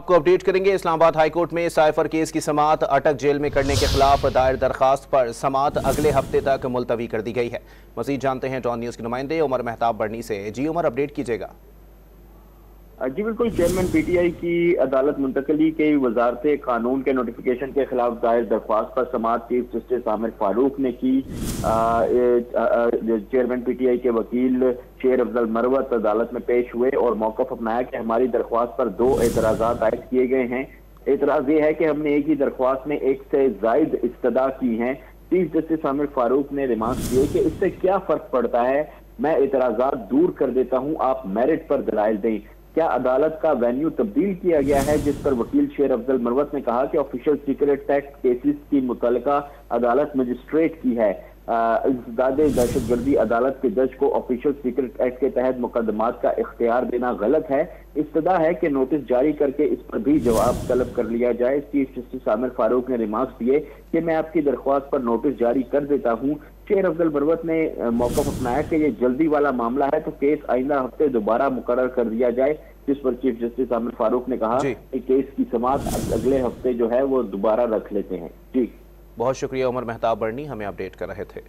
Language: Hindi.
आपको अपडेट करेंगे। इस्लामाबाद हाईकोर्ट में साइफर केस की समाअत अटक जेल में करने के खिलाफ दायर दरखास्त पर समाअत अगले हफ्ते तक मुलतवी कर दी गई है। मजीद जानते हैं डॉन न्यूज के नुमाइंदे उमर मेहताब बढ़नी से। जी उमर, अपडेट कीजिएगा। जी बिल्कुल, चेयरमैन पीटीआई की अदालत मुंतकली के वजारत कानून के नोटिफिकेशन के खिलाफ दायर दरख्वास्त पर समाअत चीफ जस्टिस आमिर फारूक ने की। चेयरमैन पीटीआई के वकील शेर अफजल मरवत अदालत में पेश हुए और मौक़िफ़ अपनाया कि हमारी दरख्वास्त पर 2 एतराज़ात आयद किए गए हैं। एतराज़ ये है कि हमने एक ही दरख्वास्त में एक से जायद इस्तदा की हैं। चीफ जस्टिस आमिर फारूक ने रिमार्क किए कि इससे क्या फर्क पड़ता है, मैं एतराज़ात दूर कर देता हूँ, आप मेरिट पर दलाइल दें। क्या अदालत का वेन्यू तब्दील किया गया है? जिस पर वकील शेर अफजल मरवत ने कहा कि ऑफिशियल सीक्रेट एक्ट केसेस की मुतल्लिका अदालत मजिस्ट्रेट की है। इंसदाद दहशतगर्दी अदालत के जज को ऑफिशियल सीक्रेट एक्ट के तहत मुकदमात का इख्तियार देना गलत है। इस्तदा है कि नोटिस जारी करके इस पर भी जवाब तलब कर लिया जाए। चीफ जस्टिस आमिर फारूक ने रिमार्क्स दिए कि मैं आपकी दरख्वास्त पर नोटिस जारी कर देता हूँ। शेर अफजल मरवत ने मौक़िफ़ अपनाया कि ये जल्दी वाला मामला है तो केस आइंदा हफ्ते दोबारा मुकर्रर कर दिया जाए। जिस पर चीफ जस्टिस आमिर फारूक ने कहा कि केस की समाअत अगले हफ्ते जो है वो दोबारा रख लेते हैं। जी बहुत शुक्रिया उमर मेहताब बढ़नी, हमें अपडेट कर रहे थे।